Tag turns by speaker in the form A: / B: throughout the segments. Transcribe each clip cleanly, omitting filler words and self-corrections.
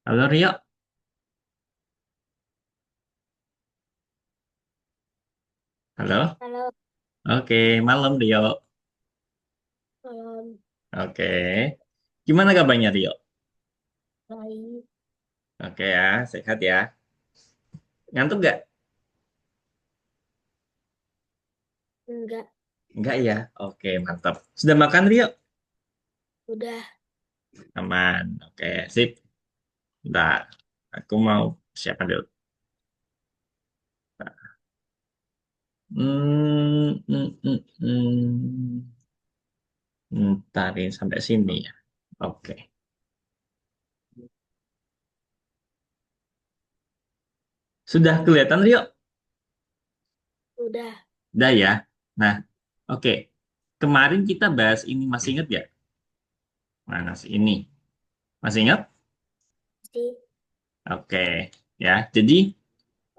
A: Halo Rio, halo.
B: Halo,
A: Oke, malam Rio.
B: malam.
A: Oke, gimana kabarnya Rio?
B: Baik.
A: Oke ya, sehat ya. Ngantuk nggak?
B: Enggak,
A: Nggak ya. Oke, mantap. Sudah makan Rio?
B: udah.
A: Aman. Oke, sip. Bentar, aku mau siapkan dulu. Hmm, hmm, hmm, hmm. Bentar, ini sampai sini ya. Oke, sudah kelihatan Rio?
B: Udah.
A: Udah ya. Nah, oke. Kemarin kita bahas ini masih ingat ya? Mana sih ini? Masih ingat?
B: Sih.
A: Oke, ya. Jadi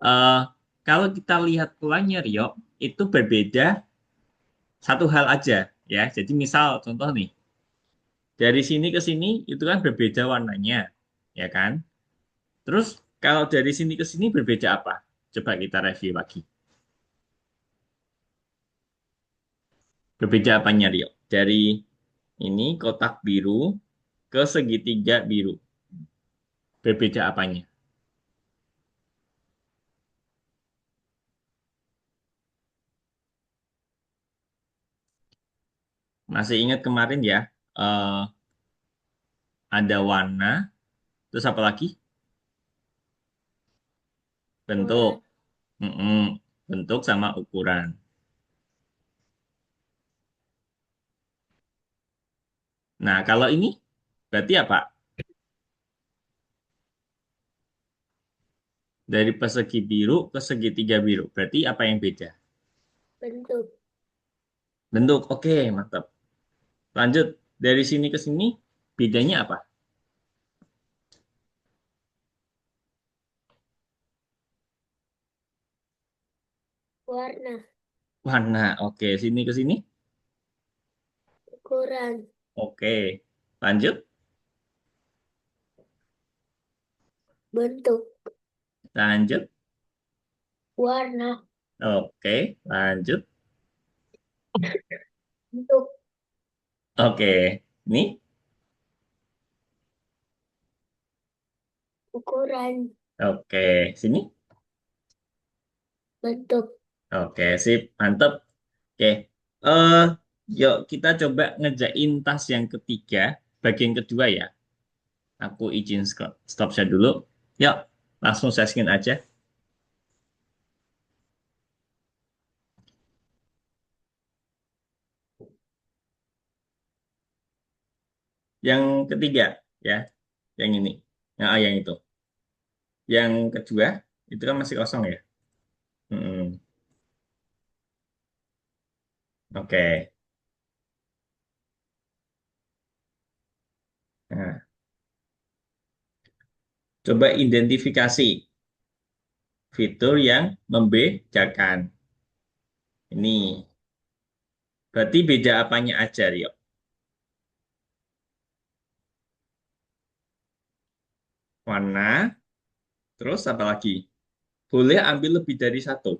A: eh, kalau kita lihat polanya Rio itu berbeda satu hal aja, ya. Jadi misal contoh nih, dari sini ke sini itu kan berbeda warnanya, ya kan? Terus kalau dari sini ke sini berbeda apa? Coba kita review lagi. Berbeda apanya Rio? Dari ini kotak biru ke segitiga biru. Berbeda apanya? Masih ingat kemarin ya? eh, ada warna, terus apa lagi? Bentuk.
B: Ukuran.
A: Mm-mm. Bentuk sama ukuran. Nah, kalau ini berarti apa? Dari persegi biru ke segitiga biru. Berarti apa yang beda?
B: Bentuk.
A: Bentuk. Oke, mantap. Lanjut. Dari sini ke sini, bedanya apa?
B: Warna.
A: Warna. Oke, sini ke sini.
B: Ukuran.
A: Oke. Lanjut.
B: Bentuk.
A: Lanjut.
B: Warna.
A: Oke. Lanjut.
B: Bentuk.
A: Oke. Ini.
B: Ukuran.
A: Oke. Sini.
B: Bentuk.
A: Oke, sip. Mantap. Oke. Eh, yuk kita coba ngerjain tas yang ketiga, bagian kedua ya. Aku izin stop share dulu. Yuk, langsung saya skin aja. Yang ketiga, ya. Yang ini. Yang itu. Yang kedua, itu kan masih kosong ya. Mm-mm. Oke. Nah, coba identifikasi fitur yang membedakan. Ini. Berarti beda apanya aja, Rio? Warna, terus apa lagi? Boleh ambil lebih dari satu.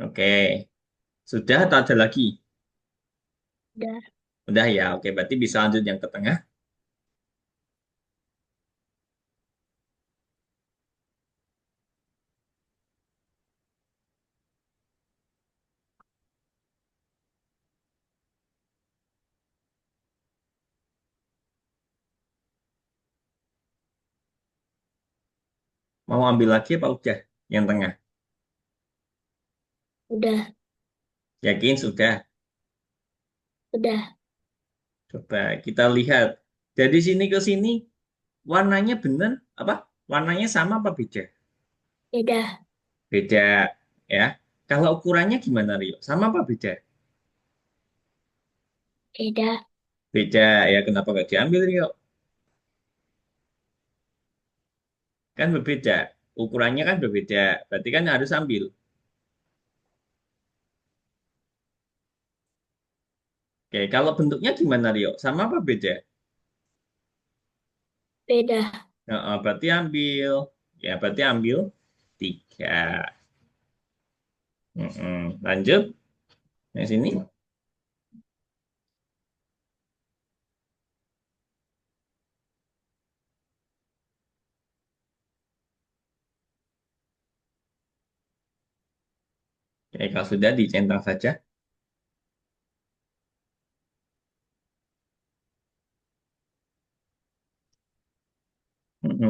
A: Oke. Sudah atau ada lagi?
B: Udah.
A: Udah ya, oke. Berarti bisa lanjut yang ke tengah. Mau ambil lagi apa udah? Yang tengah.
B: Udah.
A: Yakin sudah?
B: Udah.
A: Coba kita lihat. Dari sini ke sini, warnanya bener apa? Warnanya sama apa beda?
B: Beda.
A: Beda, ya. Kalau ukurannya gimana, Rio? Sama apa beda?
B: Beda.
A: Beda, ya. Kenapa nggak diambil, Rio? Kan berbeda. Ukurannya kan berbeda. Berarti kan harus ambil. Oke, kalau bentuknya gimana Rio? Sama apa beda?
B: Beda.
A: Nah, berarti ambil, ya berarti ambil tiga. Lanjut, yang sini. Oke, kalau sudah dicentang saja.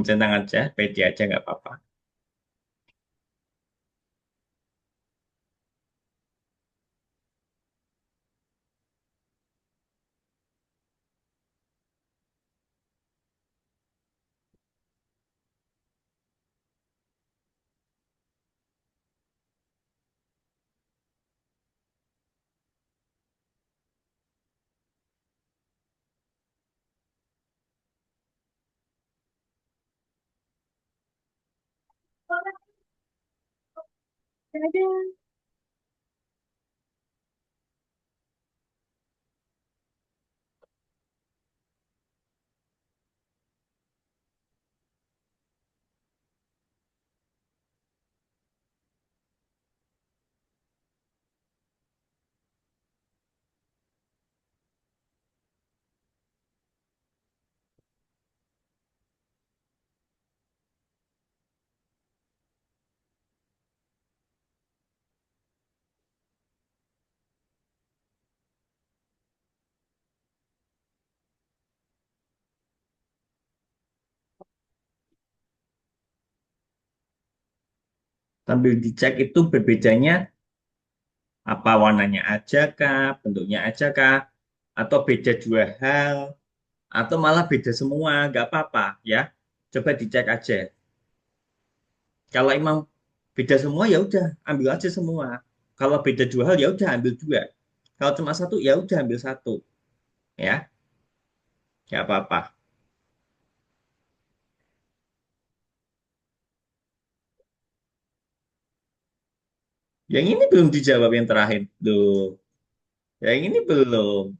A: Centang aja, pede aja nggak apa-apa. Sambil dicek itu berbedanya apa warnanya aja kah, bentuknya aja kah, atau beda dua hal, atau malah beda semua, nggak apa-apa ya. Coba dicek aja. Kalau emang beda semua ya udah ambil aja semua. Kalau beda dua hal ya udah ambil dua. Kalau cuma satu ya udah ambil satu ya, nggak apa-apa. Yang ini belum dijawab yang terakhir tuh. Yang ini belum.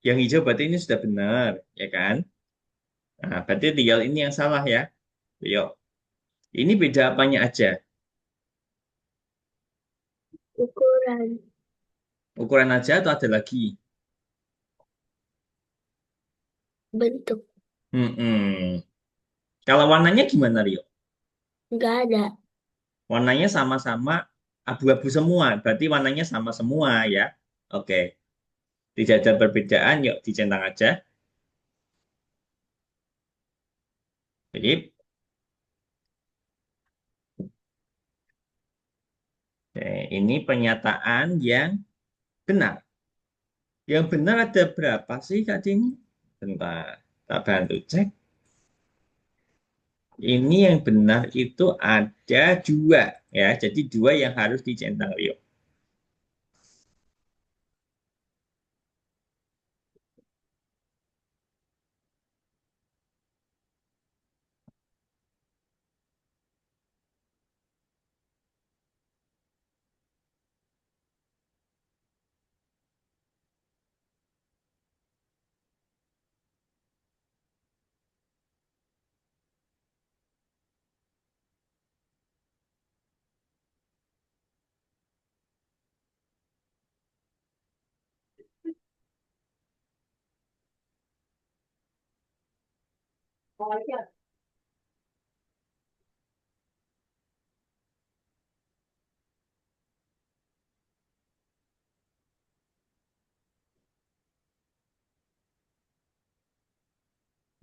A: Yang hijau berarti ini sudah benar, ya kan? Nah, berarti tinggal ini yang salah ya. Yuk, ini beda apanya aja?
B: Ukuran.
A: Ukuran aja atau ada lagi?
B: Bentuk.
A: Hmm. Kalau warnanya gimana, Rio?
B: Nggak ada.
A: Warnanya sama-sama abu-abu semua, berarti warnanya sama semua ya. Oke, tidak ada perbedaan, yuk dicentang aja. Jadi, oke, ini pernyataan yang benar. Yang benar ada berapa sih, Kak Dini? Bentar, tak bantu cek. Ini yang benar itu ada dua, ya. Jadi dua yang harus dicentang, Rio.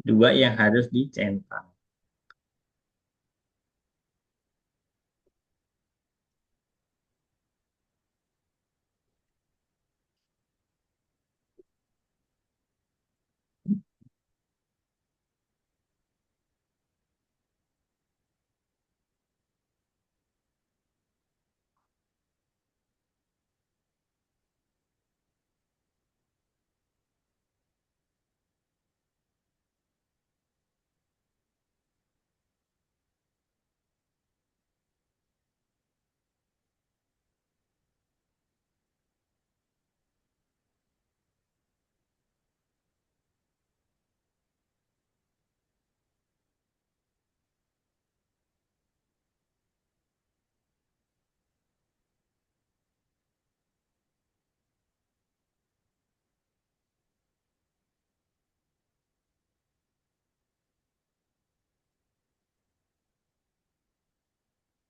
A: Dua yang harus dicentang.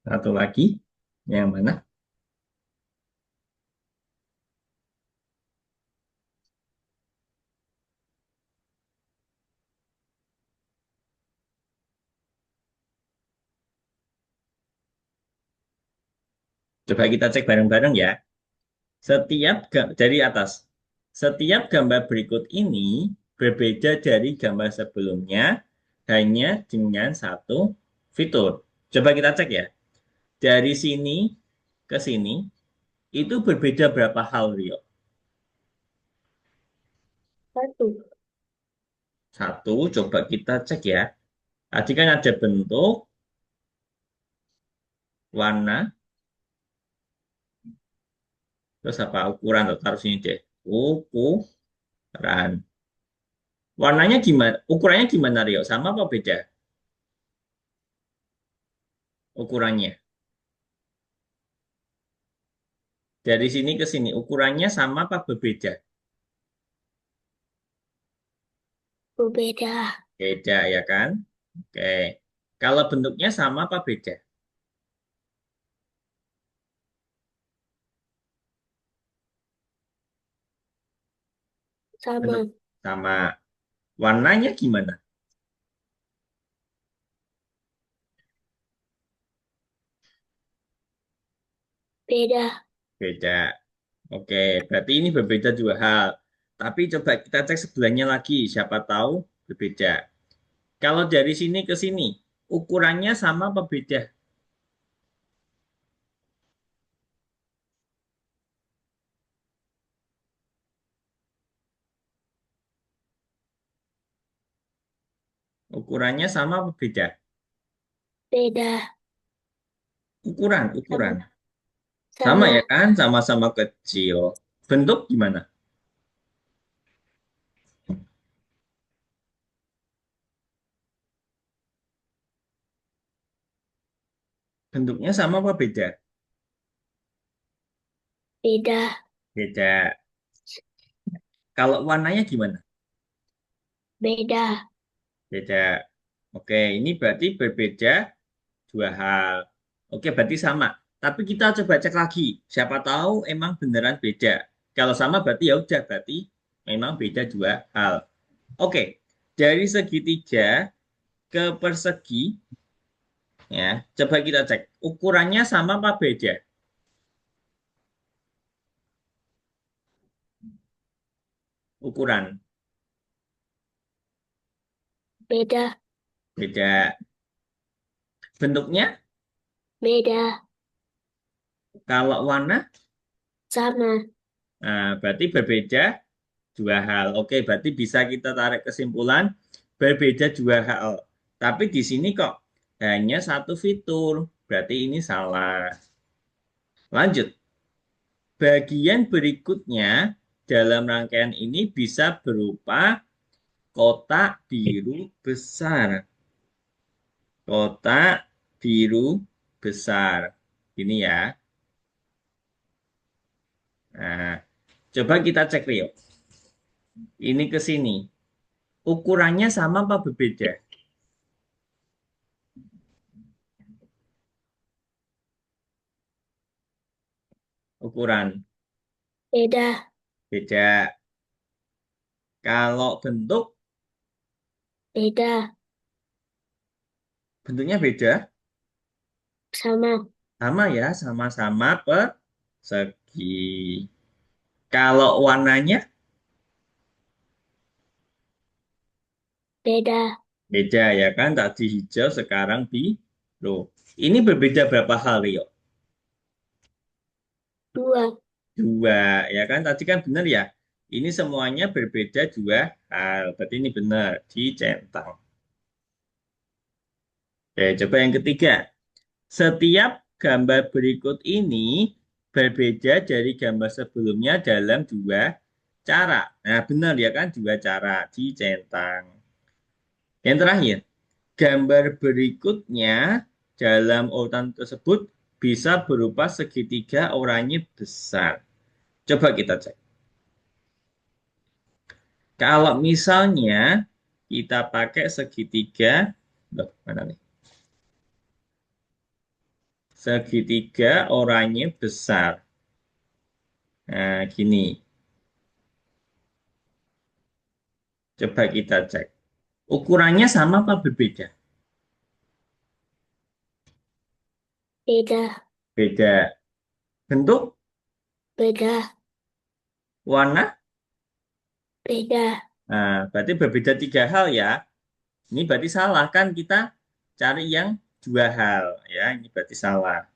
A: Satu lagi. Yang mana? Coba kita cek bareng-bareng ya. Dari atas. Setiap gambar berikut ini berbeda dari gambar sebelumnya hanya dengan satu fitur. Coba kita cek ya. Dari sini ke sini itu berbeda berapa hal, Rio?
B: Satu.
A: Satu, coba kita cek ya. Tadi kan ada bentuk, warna, terus apa ukuran, tuh, taruh sini deh. Ukuran. Warnanya gimana? Ukurannya gimana, Rio? Sama apa beda ukurannya? Dari sini ke sini, ukurannya sama apa berbeda?
B: Berbeda.
A: Beda ya kan? Oke. Kalau bentuknya sama apa beda? Bentuk
B: Sama.
A: sama. Warnanya gimana?
B: Beda.
A: Beda. Oke, berarti ini berbeda dua hal. Tapi coba kita cek sebelahnya lagi, siapa tahu berbeda. Kalau dari sini ke sini, ukurannya sama apa beda? Ukurannya sama apa beda?
B: Beda.
A: Ukuran.
B: Sama.
A: Sama ya
B: Sama.
A: kan? Sama-sama kecil. Bentuk gimana? Bentuknya sama apa beda?
B: Beda.
A: Beda. Kalau warnanya gimana?
B: Beda.
A: Beda. Oke, ini berarti berbeda dua hal. Oke, berarti sama. Tapi kita coba cek lagi. Siapa tahu emang beneran beda. Kalau sama berarti ya udah, berarti memang beda dua hal. Oke, dari segitiga ke persegi ya, coba kita cek. Ukurannya sama apa beda? Ukuran
B: Beda.
A: beda. Bentuknya
B: Beda.
A: kalau warna
B: Sama.
A: berarti berbeda dua hal. Oke, berarti bisa kita tarik kesimpulan berbeda dua hal. Tapi di sini kok hanya satu fitur. Berarti ini salah. Lanjut. Bagian berikutnya dalam rangkaian ini bisa berupa kotak biru besar. Kotak biru besar. Ini ya. Nah, coba kita cek Rio. Ini ke sini. Ukurannya sama apa berbeda? Ukuran
B: Beda.
A: beda. Kalau bentuk,
B: Beda.
A: bentuknya beda.
B: Sama.
A: Sama ya, sama-sama persegi. Kalau warnanya
B: Beda.
A: beda ya kan, tadi hijau, sekarang biru. Ini berbeda berapa hal, Rio?
B: Dua.
A: Dua, ya kan? Tadi kan benar ya. Ini semuanya berbeda dua hal. Berarti ini benar, dicentang. Oke, coba yang ketiga. Setiap gambar berikut ini berbeda dari gambar sebelumnya dalam dua cara. Nah, benar ya kan? Dua cara, dicentang. Yang terakhir, gambar berikutnya dalam urutan tersebut bisa berupa segitiga oranye besar. Coba kita cek. Kalau misalnya kita pakai segitiga, loh, mana nih? Segitiga oranye besar. Nah, gini. Coba kita cek. Ukurannya sama apa berbeda?
B: Beda.
A: Beda. Bentuk,
B: Beda.
A: warna.
B: Beda.
A: Nah, berarti berbeda tiga hal ya. Ini berarti salah kan kita cari yang dua hal ya. Ini berarti salah.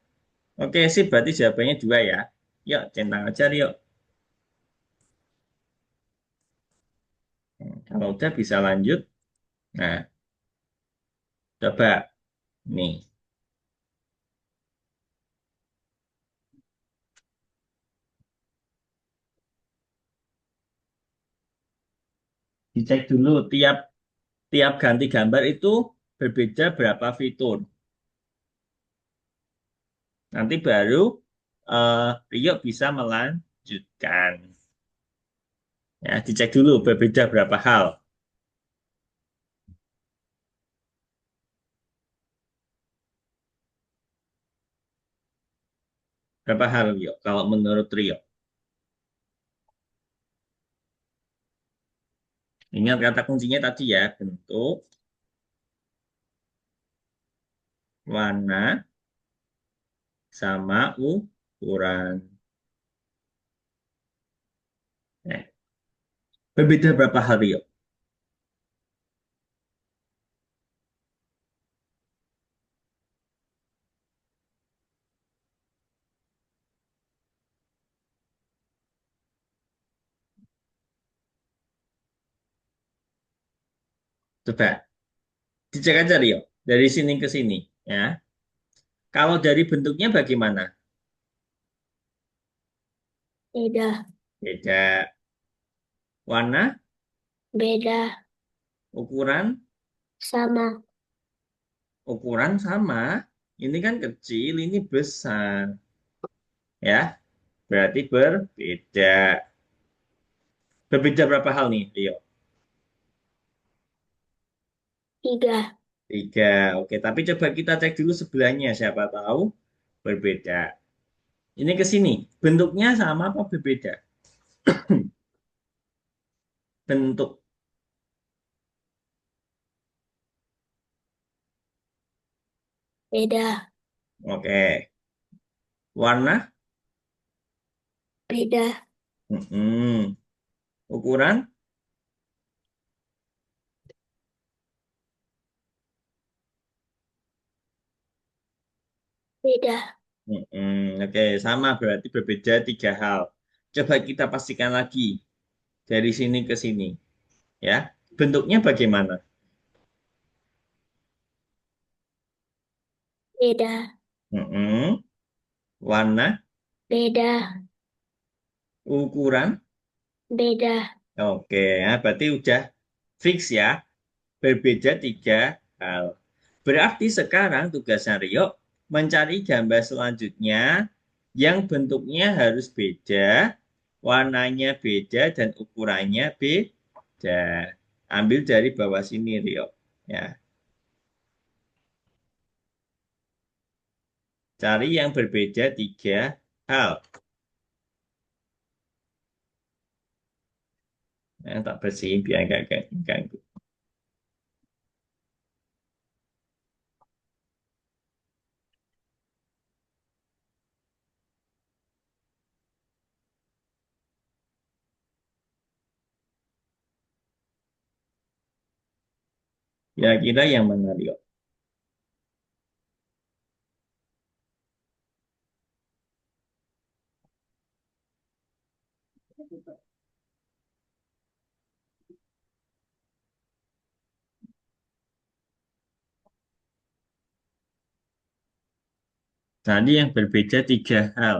A: Oke sih, berarti jawabannya dua ya. Yuk, centang aja yuk. Kalau udah bisa lanjut. Nah, coba nih dicek dulu tiap tiap ganti gambar itu berbeda berapa fitur. Nanti baru Rio bisa melanjutkan. Ya, dicek dulu berbeda berapa hal. Berapa hal Rio? Kalau menurut Rio. Ingat kata kuncinya tadi ya, bentuk, warna, sama ukuran. Eh, berbeda berapa hal Rio? Coba dicek aja Rio. Dari sini ke sini. Ya. Kalau dari bentuknya bagaimana?
B: Beda.
A: Beda. Warna,
B: Beda.
A: ukuran,
B: Sama.
A: ukuran sama. Ini kan kecil, ini besar. Ya, berarti berbeda. Berbeda berapa hal nih, Rio?
B: Tiga.
A: Tiga. Oke, tapi coba kita cek dulu sebelahnya. Siapa tahu berbeda. Ini ke sini. Bentuknya sama apa berbeda? Bentuk.
B: Beda.
A: Oke. Warna?
B: Beda.
A: Mm-mm. Ukuran?
B: Beda.
A: Mm-mm. Oke, sama berarti berbeda tiga hal. Coba kita pastikan lagi dari sini ke sini. Ya, bentuknya bagaimana?
B: Beda.
A: Mm-mm. Warna?
B: Beda.
A: Ukuran?
B: Beda.
A: Oke, ya, berarti udah fix ya. Berbeda tiga hal. Berarti sekarang tugasnya Rio mencari gambar selanjutnya yang bentuknya harus beda, warnanya beda, dan ukurannya beda. Ambil dari bawah sini Rio. Ya, cari yang berbeda tiga hal. Tak bersihin biar nggak ganggu. Kira-kira yang mana Rio? Tadi yang berbeda tiga hal.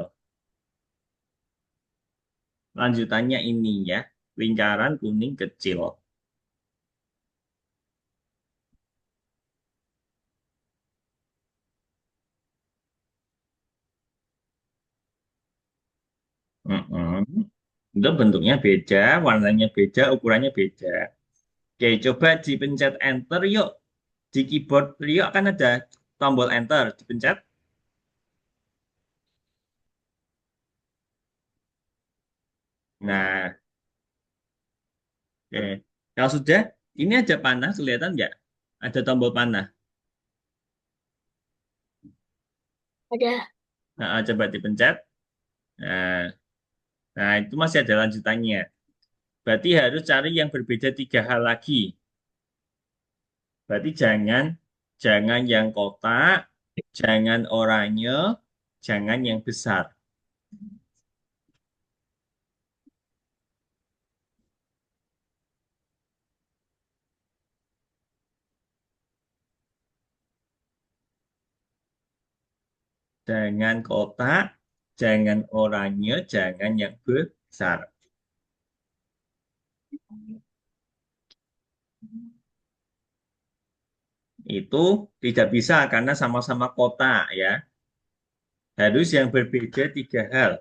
A: Lanjutannya ini ya, lingkaran kuning kecil. Mm-mm. Itu bentuknya beda, warnanya beda, ukurannya beda. Oke, coba dipencet enter yuk. Di keyboard Rio kan ada tombol enter, dipencet. Nah, oke. Kalau sudah, ini ada panah, kelihatan nggak? Ada tombol panah.
B: Ada.
A: Nah, coba dipencet. Nah, nah, itu masih ada lanjutannya. Berarti harus cari yang berbeda tiga hal lagi. Berarti jangan jangan yang kotak, jangan oranye, jangan yang besar. Jangan kotak, jangan oranye, jangan yang besar. Itu tidak bisa karena sama-sama kotak ya. Harus yang berbeda tiga hal.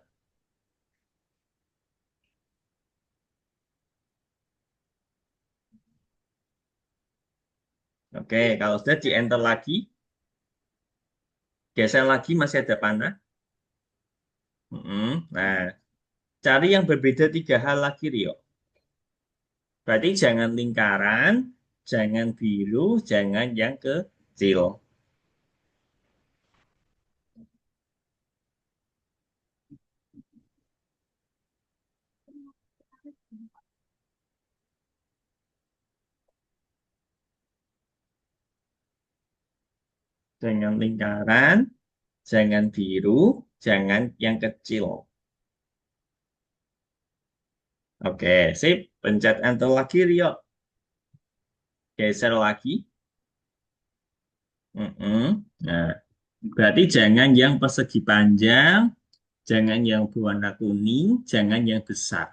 A: Oke, kalau sudah di enter lagi, geser lagi masih ada panah. Nah, cari yang berbeda tiga hal lagi, Rio. Berarti jangan lingkaran, jangan biru, jangan yang kecil. Jangan lingkaran, jangan biru, jangan yang kecil. Oke, sip. Pencet enter lagi, Rio. Geser lagi. Mm-mm. Nah, berarti jangan yang persegi panjang, jangan yang berwarna kuning, jangan yang besar.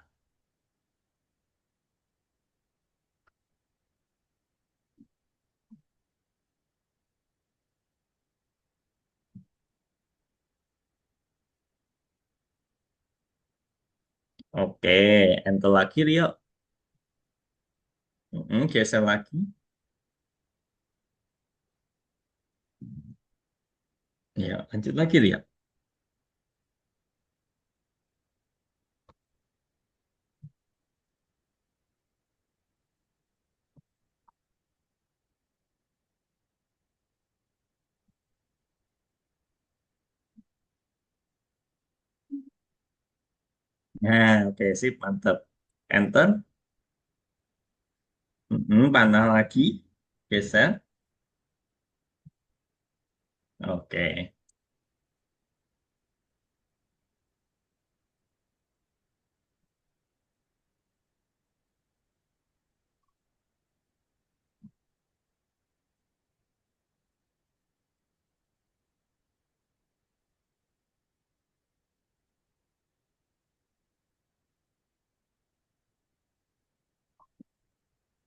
A: Oke, enter lagi, Rio. Geser lagi. Ya, lanjut lagi, Rio. Nah, oke, sip, mantap. Enter. Panah lagi. Geser. Oke.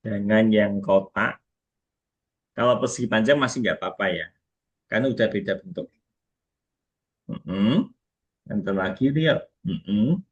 A: Jangan yang kotak. Kalau persegi panjang masih nggak apa-apa ya. Karena udah beda bentuk. Mm-mm. Enter lagi, Rio. Mm-mm.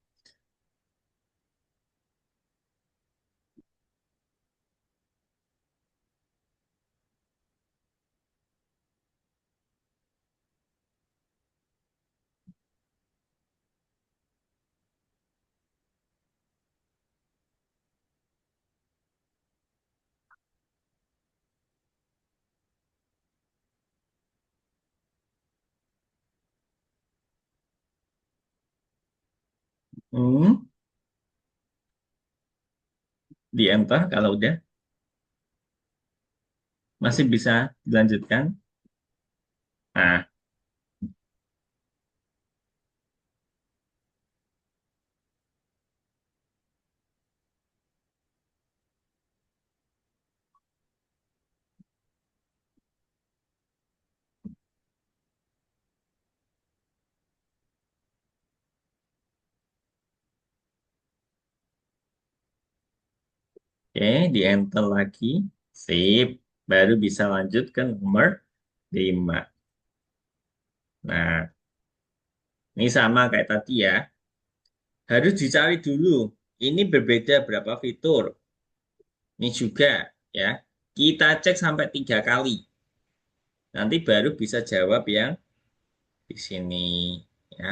A: Hmm. Di enter kalau udah. Masih bisa dilanjutkan. Nah, oke, di enter lagi. Sip. Baru bisa lanjut ke nomor 5. Nah, ini sama kayak tadi ya. Harus dicari dulu. Ini berbeda berapa fitur. Ini juga ya. Kita cek sampai 3 kali. Nanti baru bisa jawab yang di sini ya.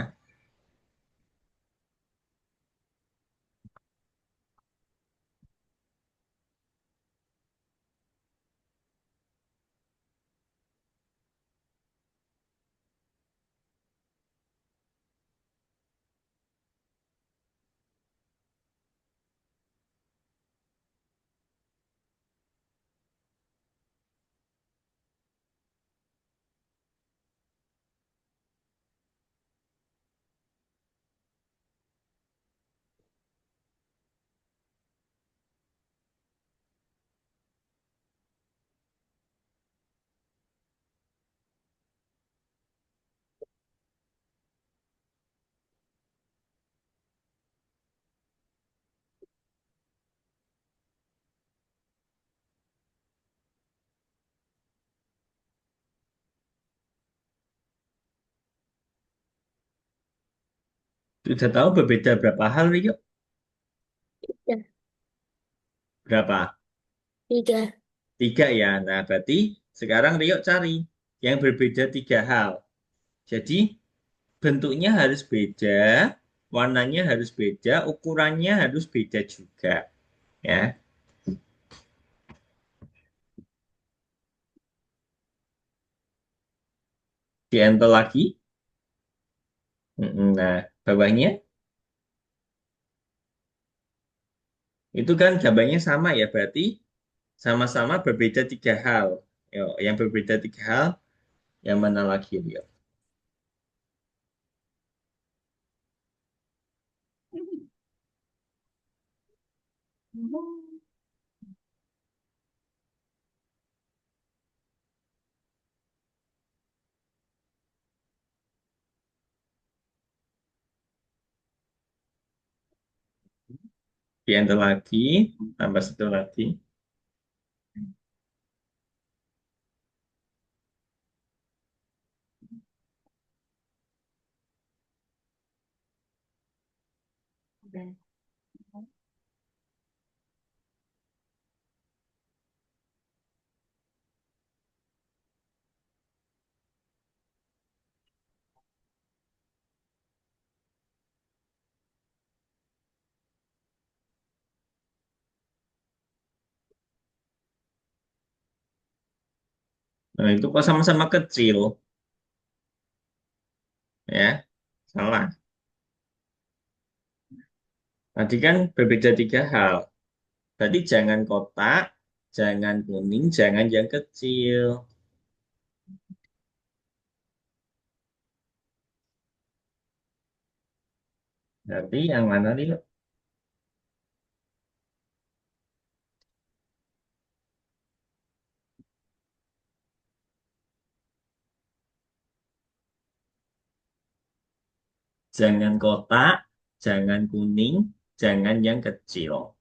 A: Sudah tahu berbeda berapa hal, Rio?
B: Ya,
A: Berapa?
B: tiga.
A: Tiga ya. Nah, berarti sekarang Rio cari yang berbeda tiga hal. Jadi bentuknya harus beda, warnanya harus beda, ukurannya harus beda juga. Ya, dientol lagi. Nah, bawahnya itu kan gambarnya sama ya, berarti sama-sama berbeda tiga hal. Yuk, yang berbeda tiga hal, yang mana lagi, Rio? Dientol lagi, tambah satu lagi. Nah, itu kok sama-sama kecil, ya? Salah. Tadi kan berbeda tiga hal. Berarti jangan kotak, jangan kuning, jangan yang kecil. Berarti yang mana nih? Jangan kotak, jangan kuning, jangan yang kecil.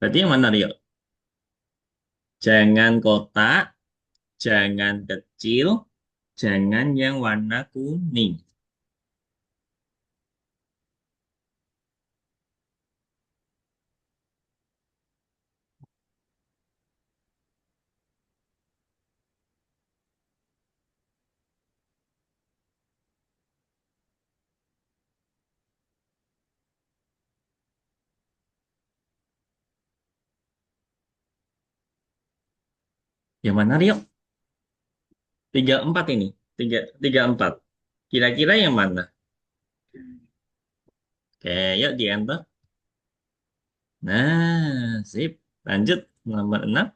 A: Berarti yang mana, Rio? Jangan kotak, jangan kecil, jangan yang warna kuning. Yang mana, Rio? Tiga empat ini. Tiga empat. Kira-kira yang mana? Oke, yuk di enter. Nah, sip. Lanjut. Nomor 6.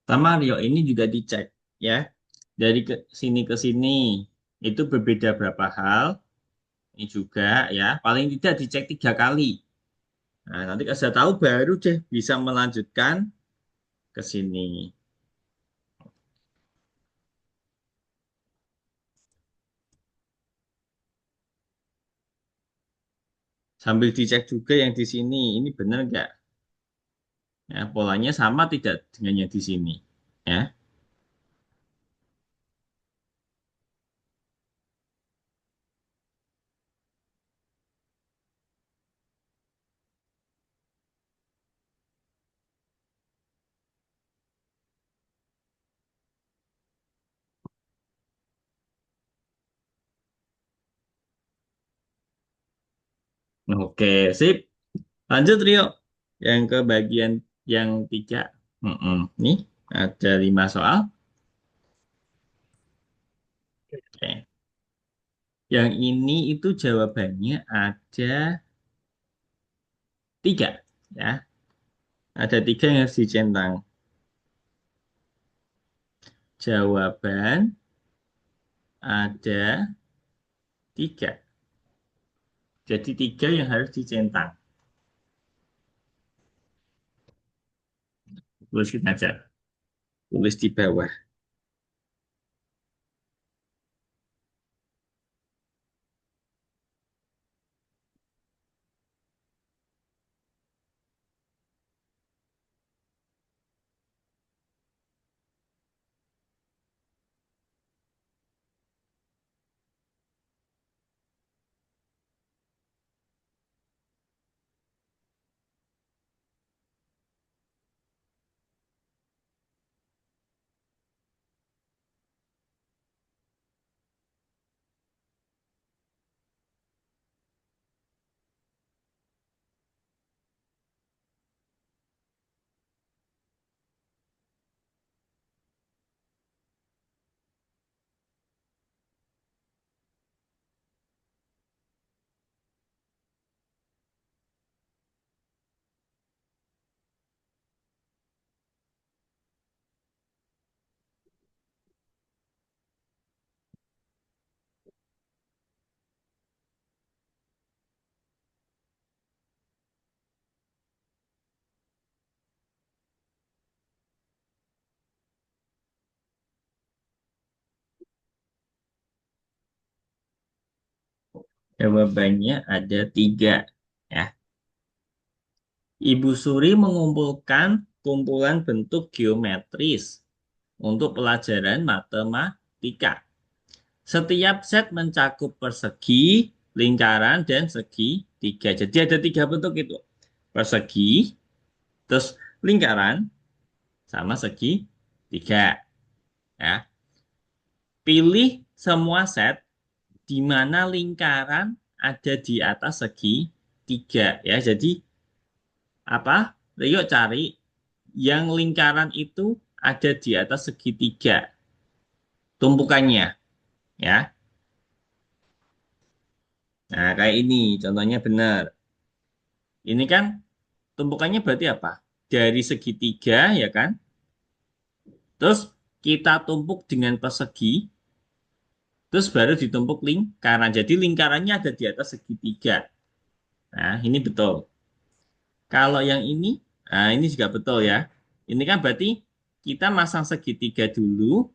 A: Sama Rio ini juga dicek ya. Dari ke sini itu berbeda berapa hal. Ini juga ya. Paling tidak dicek 3 kali. Nah, nanti kalau sudah tahu baru deh bisa melanjutkan ke sini. Sambil dicek juga yang di sini. Ini benar nggak? Ya, polanya sama tidak dengan yang di sini. Ya. Oke, sip. Lanjut Rio. Yang ke bagian yang tiga. Nih, ada 5 soal. Oke. Yang ini itu jawabannya ada 3. Ya, ada 3 yang harus dicentang. Jawaban ada 3. Jadi 3 yang harus dicentang. Tulis aja. Tulis di bawah. Jawabannya ada 3. Ya. Ibu Suri mengumpulkan kumpulan bentuk geometris untuk pelajaran matematika. Setiap set mencakup persegi, lingkaran, dan segitiga. Jadi ada 3 bentuk itu. Persegi, terus lingkaran, sama segitiga. Ya. Pilih semua set di mana lingkaran ada di atas segitiga. Ya, jadi apa? Rio cari yang lingkaran itu ada di atas segitiga tumpukannya, ya. Nah, kayak ini contohnya benar. Ini kan tumpukannya berarti apa? Dari segitiga, ya kan? Terus kita tumpuk dengan persegi, terus baru ditumpuk lingkaran. Jadi lingkarannya ada di atas segitiga. Nah, ini betul. Kalau yang ini, nah ini juga betul ya. Ini kan berarti kita masang segitiga dulu,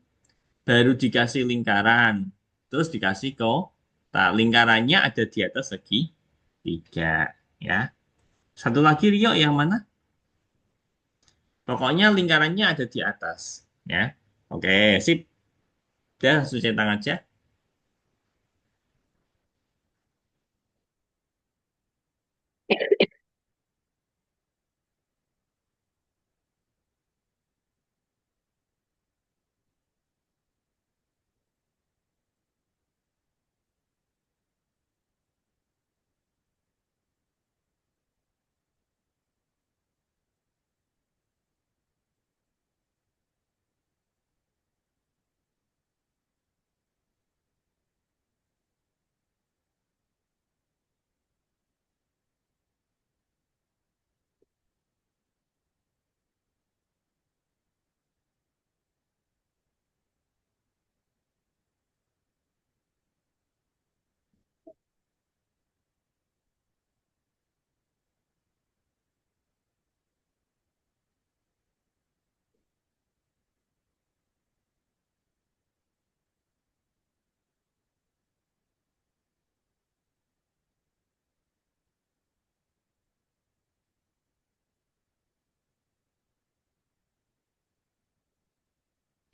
A: baru dikasih lingkaran, terus dikasih kotak. Lingkarannya ada di atas segitiga, ya. Satu lagi Rio yang mana? Pokoknya lingkarannya ada di atas, ya. Oke, sip. Udah langsung centang aja.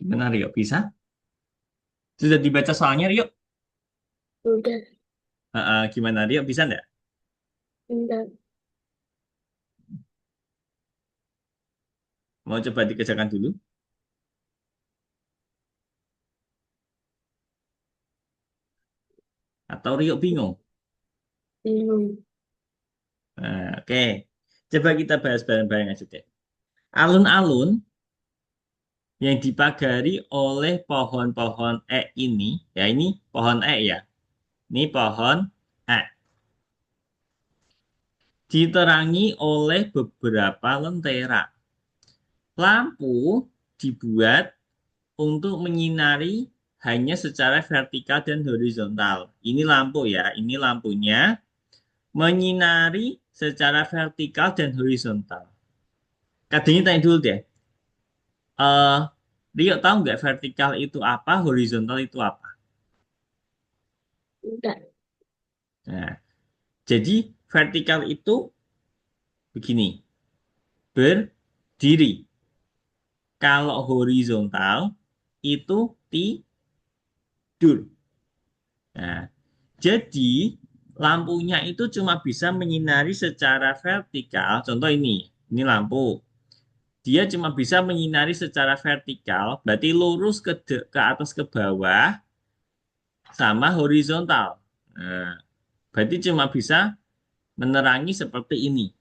A: Gimana Rio? Bisa? Sudah dibaca soalnya Rio?
B: Udah,
A: Gimana Rio? Bisa nggak?
B: udah.
A: Mau coba dikerjakan dulu? Atau Rio bingung?
B: Bingung.
A: Nah, oke. Coba kita bahas bareng-bareng aja deh. Alun-alun yang dipagari oleh pohon-pohon ini, ya ini pohon ya. Ini pohon ek. Diterangi oleh beberapa lentera. Lampu dibuat untuk menyinari hanya secara vertikal dan horizontal. Ini lampu ya, ini lampunya menyinari secara vertikal dan horizontal. Kadangnya tanya dulu deh, eh Rio tahu nggak vertikal itu apa, horizontal itu apa?
B: Enggak.
A: Nah, jadi vertikal itu begini, berdiri. Kalau horizontal itu tidur. Nah, jadi lampunya itu cuma bisa menyinari secara vertikal. Contoh ini lampu. Dia cuma bisa menyinari secara vertikal, berarti lurus ke atas ke bawah sama horizontal. Nah, berarti cuma bisa menerangi seperti ini,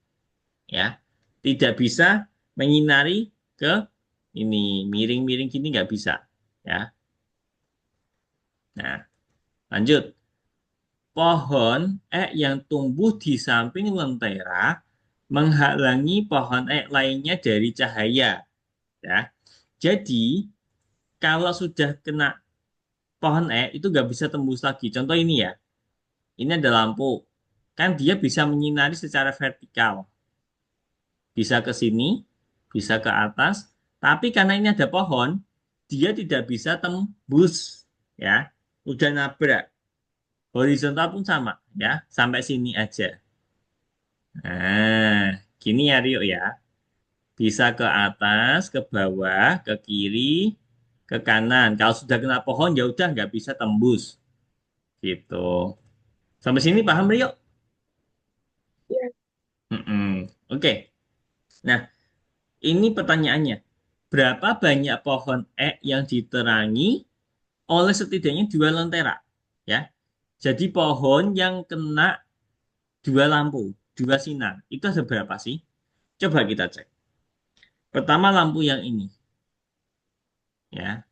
A: ya. Tidak bisa menyinari ke ini miring-miring gini nggak bisa, ya. Nah, lanjut. Pohon yang tumbuh di samping lentera menghalangi pohon lainnya dari cahaya, ya. Jadi kalau sudah kena pohon itu nggak bisa tembus lagi. Contoh ini ya, ini ada lampu, kan dia bisa menyinari secara vertikal, bisa ke sini, bisa ke atas, tapi karena ini ada pohon, dia tidak bisa tembus, ya, udah nabrak. Horizontal pun sama, ya, sampai sini aja. Nah, gini ya Rio ya, bisa ke atas, ke bawah, ke kiri, ke kanan. Kalau sudah kena pohon ya udah nggak bisa tembus, gitu. Sampai sini paham Rio?
B: Ya,
A: Mm-mm. Oke. Nah, ini pertanyaannya. Berapa banyak pohon yang diterangi oleh setidaknya dua lentera? Ya. Jadi pohon yang kena dua lampu, dua sinar. Itu ada berapa sih? Coba kita cek. Pertama lampu yang ini. Ya.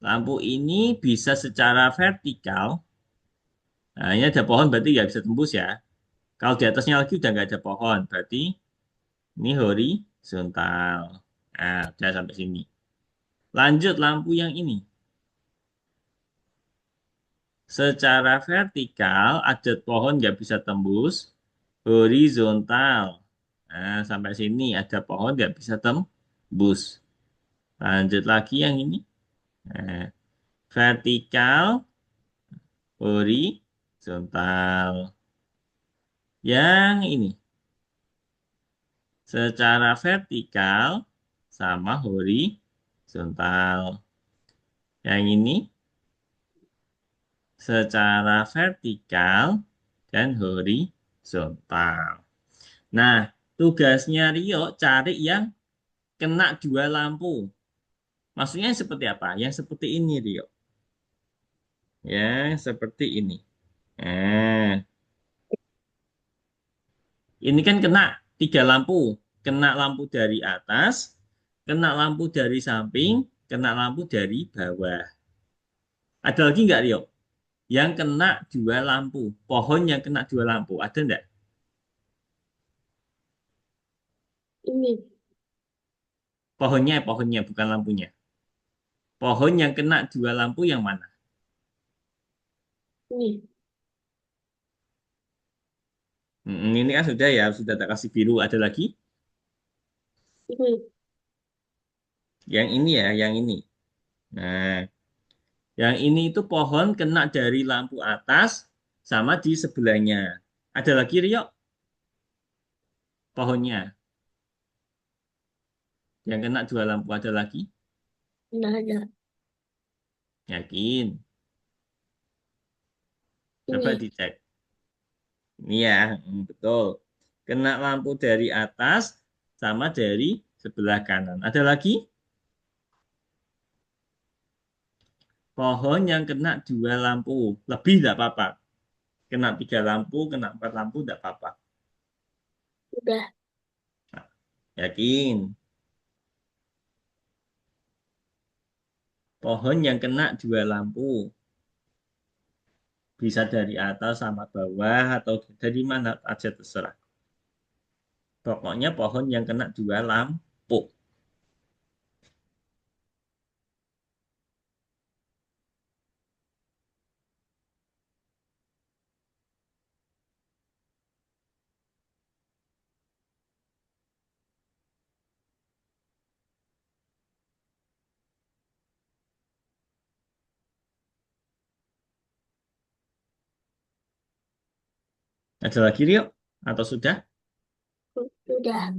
A: Lampu ini bisa secara vertikal. Nah, ini ada pohon berarti nggak bisa tembus ya. Kalau di atasnya lagi udah nggak ada pohon. Berarti ini horizontal. Nah, udah sampai sini. Lanjut lampu yang ini. Secara vertikal ada pohon nggak bisa tembus. Horizontal. Nah, sampai sini ada pohon nggak bisa tembus. Lanjut lagi yang ini. Nah, vertikal, horizontal. Yang ini. Secara vertikal sama horizontal. Yang ini secara vertikal dan horizontal. Nah, tugasnya Rio cari yang kena dua lampu. Maksudnya seperti apa? Yang seperti ini, Rio. Yang seperti ini. Nah, ini kan kena tiga lampu. Kena lampu dari atas, kena lampu dari samping, kena lampu dari bawah. Ada lagi nggak, Rio? Yang kena dua lampu. Pohon yang kena dua lampu. Ada nggak?
B: ini,
A: Pohonnya, bukan lampunya. Pohon yang kena dua lampu yang mana?
B: ini,
A: Ini kan sudah ya, sudah tak kasih biru. Ada lagi?
B: ini,
A: Yang ini ya, yang ini. Nah, yang ini itu pohon kena dari lampu atas sama di sebelahnya. Ada lagi, Rio? Pohonnya. Yang kena dua lampu ada lagi?
B: nggak ada.
A: Yakin? Coba
B: Ini,
A: dicek. Ini ya, betul. Kena lampu dari atas sama dari sebelah kanan. Ada lagi? Pohon yang kena dua lampu. Lebih tidak apa-apa. Kena tiga lampu, kena empat lampu, tidak apa-apa.
B: Udah.
A: Yakin? Pohon yang kena dua lampu. Bisa dari atas sama bawah atau dari mana aja terserah. Pokoknya pohon yang kena dua lampu. Ada lagi, Rio? Atau sudah?
B: Udah.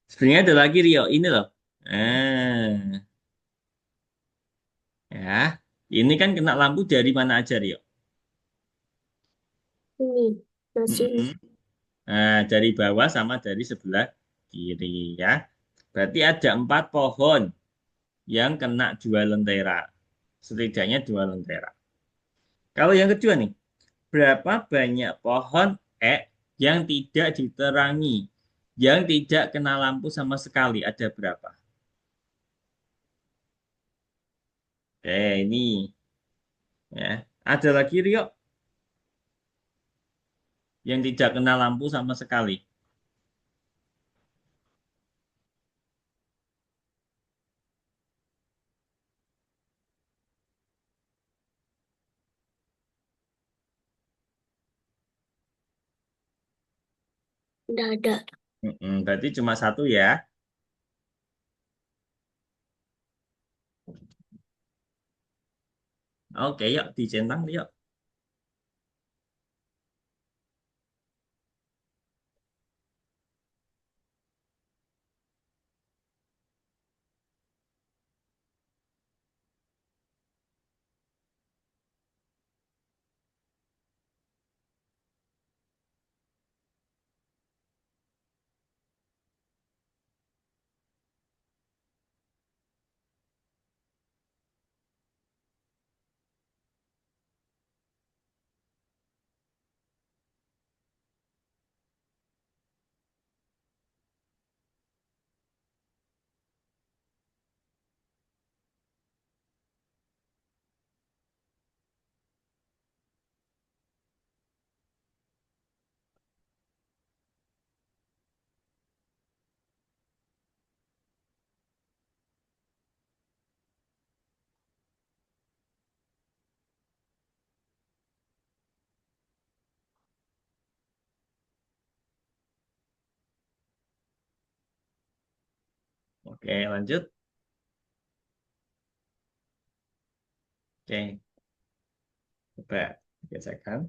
A: Sebenarnya ada lagi, Rio. Ini loh. Ah, ya. Ini kan kena lampu dari mana aja, Rio?
B: Ini. Masih
A: Mm-mm. Nah, dari bawah sama dari sebelah kiri ya. Berarti ada 4 pohon yang kena dua lentera. Setidaknya dua lentera. Kalau yang kedua nih, berapa banyak pohon yang tidak diterangi, yang tidak kena lampu sama sekali? Ada berapa? Oke, ini ya. Ada lagi Rio yang tidak kena lampu sama sekali.
B: udah ada.
A: Berarti cuma satu ya. Oke, yuk dicentang yuk. Oke, lanjut. Oke, coba geserkan.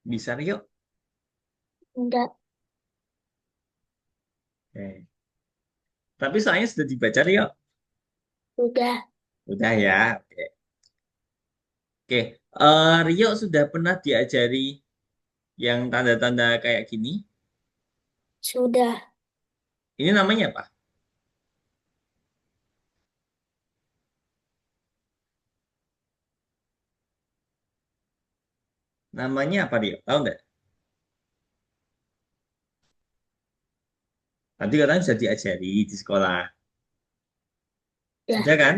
A: Bisa Rio.
B: Enggak.
A: Oke. Tapi soalnya sudah dibaca Rio.
B: Udah.
A: Udah ya. Oke. Oke. Rio sudah pernah diajari yang tanda-tanda kayak gini.
B: Sudah.
A: Ini namanya apa? Namanya apa Rio? Tahu nggak? Tadi katanya sudah diajari di sekolah.
B: Udah.
A: Sudah kan?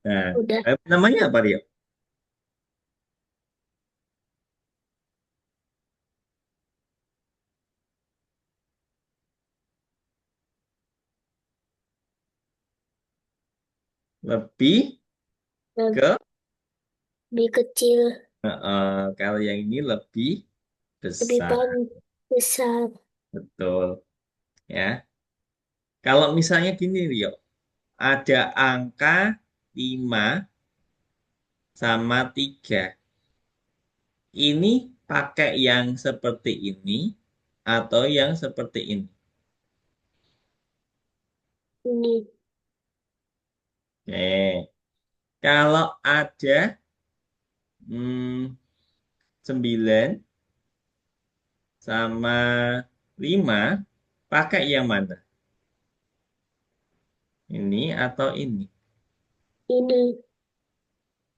A: Nah,
B: Udah.
A: namanya apa Rio? lebih ke
B: lebih kecil,
A: kalau yang ini lebih
B: lebih
A: besar.
B: besar.
A: Betul, ya. Kalau misalnya gini, Rio, ada angka 5 sama 3. Ini pakai yang seperti ini atau yang seperti ini?
B: Ini,
A: Oke. Kalau ada 9 sama 5, pakai yang mana? Ini atau ini?
B: ini,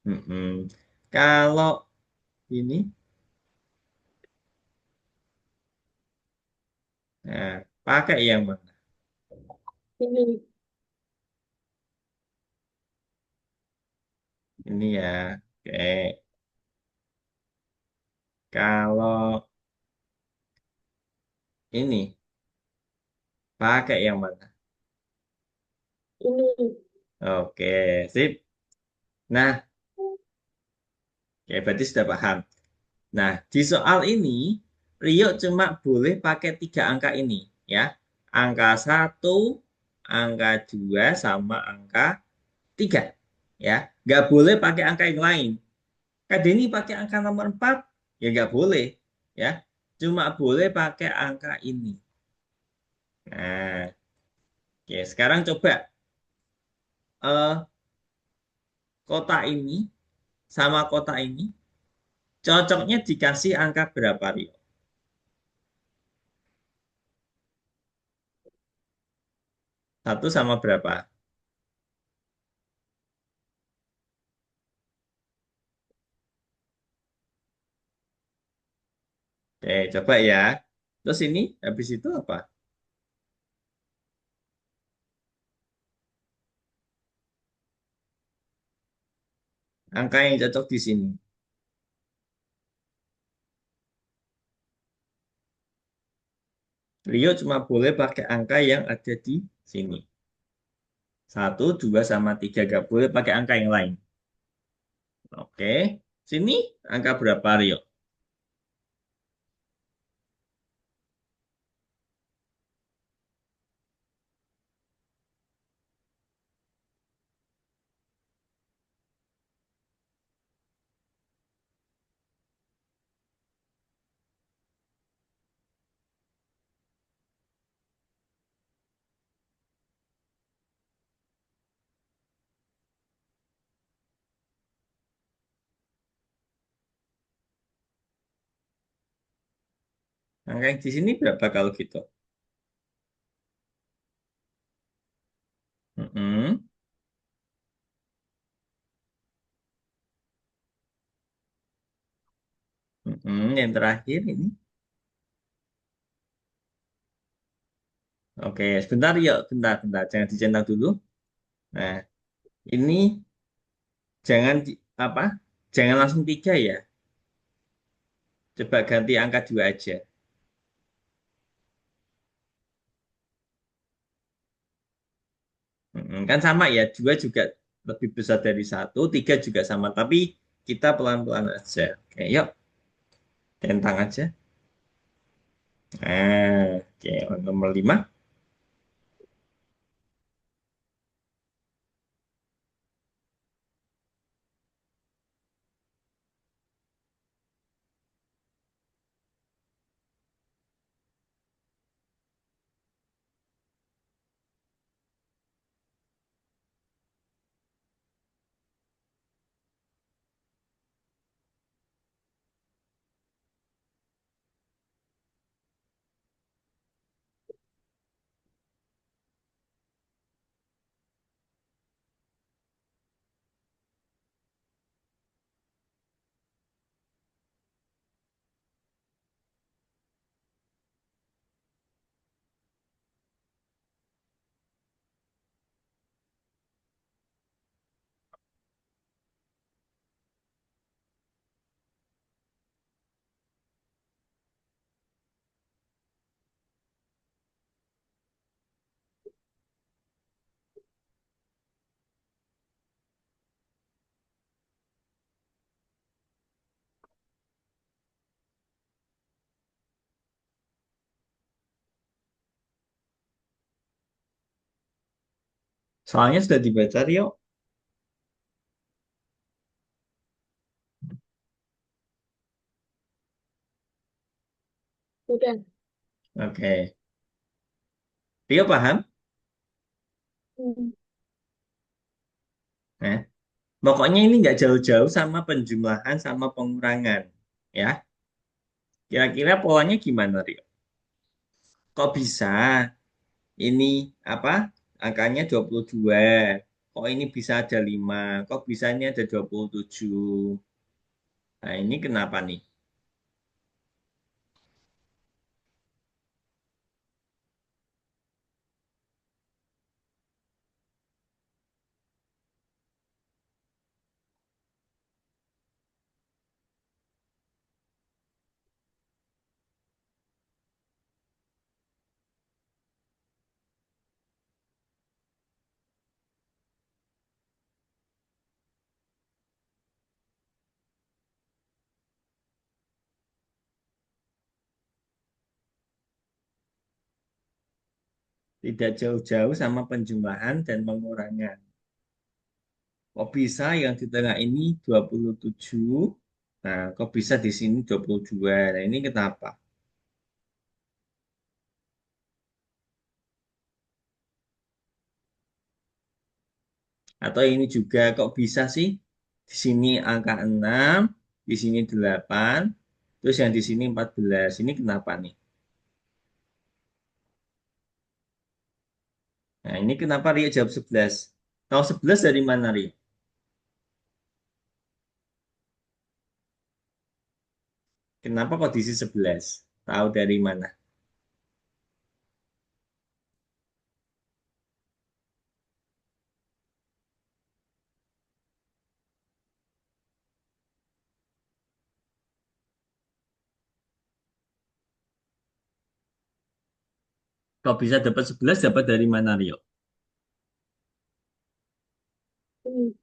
A: Mm-mm. Kalau ini, nah, pakai yang mana?
B: ini,
A: Ini ya. Oke. Kalau ini, pakai yang mana?
B: ini,
A: Oke, sip. Nah, oke, berarti sudah paham. Nah, di soal ini, Rio cuma boleh pakai 3 angka ini, ya. Angka 1, angka 2, sama angka 3. Ya, nggak boleh pakai angka yang lain. Kak Denny pakai angka nomor 4, ya nggak boleh. Ya, cuma boleh pakai angka ini. Nah, oke, sekarang coba eh, kota ini sama kota ini cocoknya dikasih angka berapa, Rio? 1 sama berapa? Oke, coba ya. Terus ini habis itu apa? Angka yang cocok di sini. Rio cuma boleh pakai angka yang ada di sini. 1, 2, sama 3. Gak boleh pakai angka yang lain. Oke. Sini angka berapa, Rio? Angka yang di sini berapa kalau gitu? Mm-mm. Mm-mm. Yang terakhir ini. Oke, sebentar, Rio. Bentar, bentar. Jangan dicentang dulu. Nah, ini jangan apa? Jangan langsung 3 ya. Coba ganti angka 2 aja. Kan sama ya, 2 juga lebih besar dari 1, 3 juga sama. Tapi kita pelan-pelan aja. Oke, yuk, tentang aja. Oke, nomor 5. Soalnya sudah dibaca, Rio.
B: Udah.
A: Oke. Rio paham?
B: Hmm.
A: Nah, pokoknya ini nggak jauh-jauh sama penjumlahan sama pengurangan. Ya, kira-kira polanya gimana, Rio? Kok bisa ini apa? Angkanya 22. Kok ini bisa ada 5? Kok bisa ini ada 27? Nah, ini kenapa nih? Tidak jauh-jauh sama penjumlahan dan pengurangan. Kok bisa yang di tengah ini 27? Nah, kok bisa di sini 22? Nah, ini kenapa? Atau ini juga kok bisa sih? Di sini angka 6, di sini 8, terus yang di sini 14. Ini kenapa nih? Nah, ini kenapa Rio jawab 11? Tahu 11 dari mana, Rio? Kenapa kok diisi 11? Tahu dari mana? Kok bisa dapat 11? Dapat dari mana, Rio?
B: Hmm.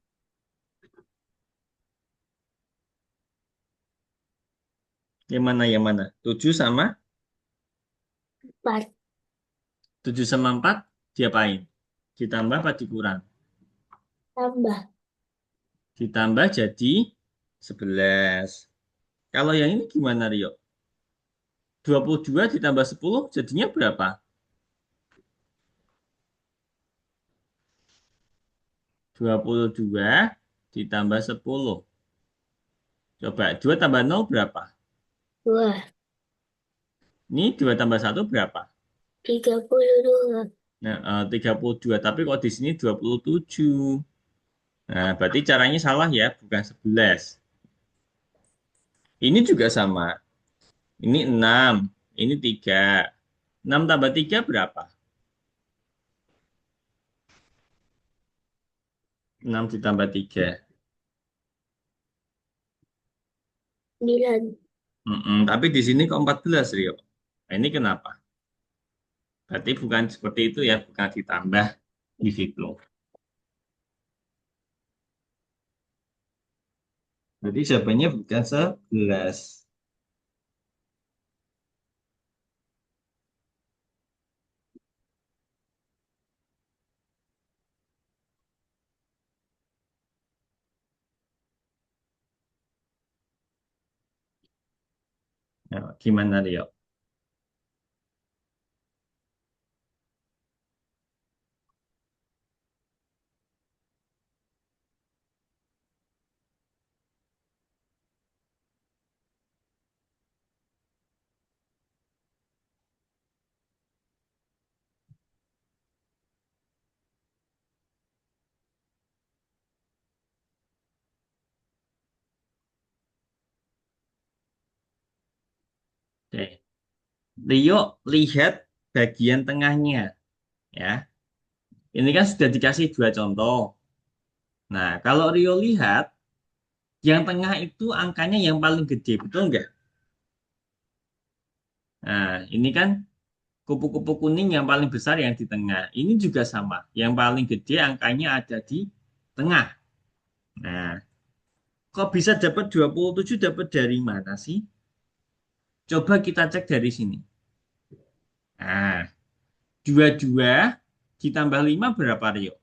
A: Yang mana, yang mana? 7 sama
B: 4.
A: 7 sama 4 diapain? Ditambah apa dikurang?
B: Tambah.
A: Ditambah jadi 11. Kalau yang ini gimana, Rio? 22 ditambah 10 jadinya berapa? 22 ditambah 10. Coba 2 tambah 0 berapa?
B: 2.
A: Ini 2 tambah 1 berapa?
B: 32.
A: Nah, 32. Tapi kok di sini 27. Nah, berarti caranya salah ya, bukan 11. Ini juga sama. Ini 6. Ini 3. 6 tambah 3 berapa? 6 ditambah 3.
B: Sembilan.
A: Tapi di sini kok 14, Rio. Nah, ini kenapa? Berarti bukan seperti itu ya, bukan ditambah di situ. Jadi jawabannya bukan 11. Nah, gimana, Rio? Oke. Rio lihat bagian tengahnya ya. Ini kan sudah dikasih dua contoh. Nah, kalau Rio lihat yang tengah itu angkanya yang paling gede, betul nggak? Nah, ini kan kupu-kupu kuning yang paling besar yang di tengah. Ini juga sama. Yang paling gede angkanya ada di tengah. Nah, kok bisa dapat 27 dapat dari mana sih? Coba kita cek dari sini. Nah, 22 ditambah 5 berapa, Rio?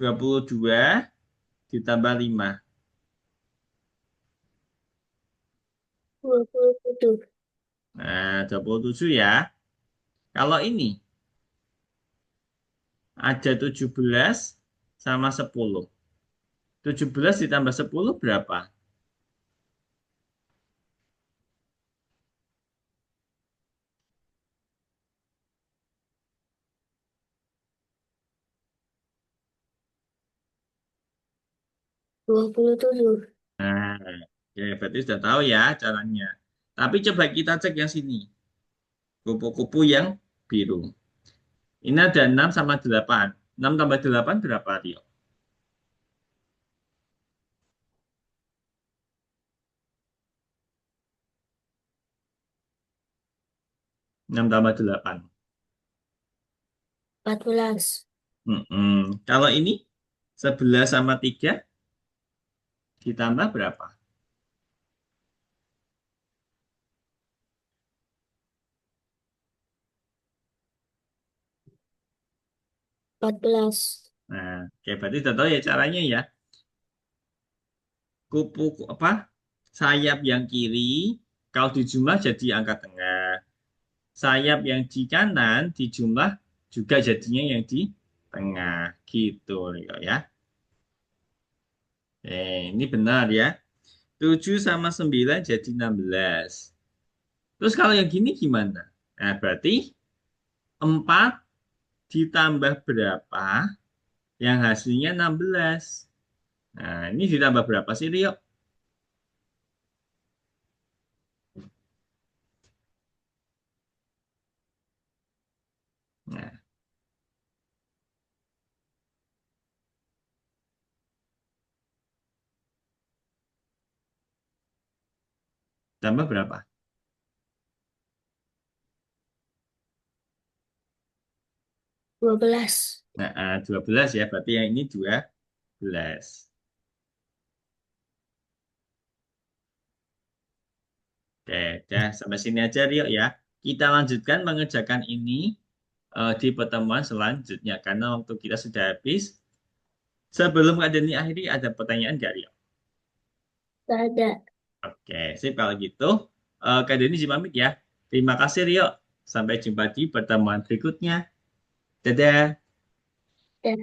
A: 22 ditambah 5.
B: 27.
A: Nah, 27 ya. Kalau ini ada 17 sama 10. 17 ditambah 10 berapa?
B: 27.
A: Nah, ya berarti sudah tahu ya caranya. Tapi coba kita cek yang sini. Kupu-kupu yang biru. Ini ada 6 sama 8. 6 tambah 8 berapa, Rio? 6 tambah 8.
B: 14.
A: Kalau ini 11 sama 3 ditambah berapa?
B: 14.
A: Nah, oke, berarti sudah tahu ya caranya ya. Kupu apa? Sayap yang kiri kalau dijumlah jadi angka tengah. Sayap yang di kanan dijumlah juga jadinya yang di tengah. Gitu Rio, ya. Ini benar ya. 7 sama 9 jadi 16. Terus kalau yang gini gimana? Nah, berarti 4 ditambah berapa yang hasilnya 16. Nah, ini ditambah berapa sih, Rio? Nah, tambah berapa?
B: 12.
A: Nah, 12 ya. Berarti yang ini 12. Oke, dah sampai sini aja, Rio ya. Kita lanjutkan mengerjakan ini di pertemuan selanjutnya. Karena waktu kita sudah habis. Sebelum Kak Deni akhiri, ada pertanyaan nggak, Rio?
B: Gak ada.
A: Oke, sip kalau gitu. Kak Deni izin pamit ya. Terima kasih, Rio. Sampai jumpa di pertemuan berikutnya. Dadah.
B: Dan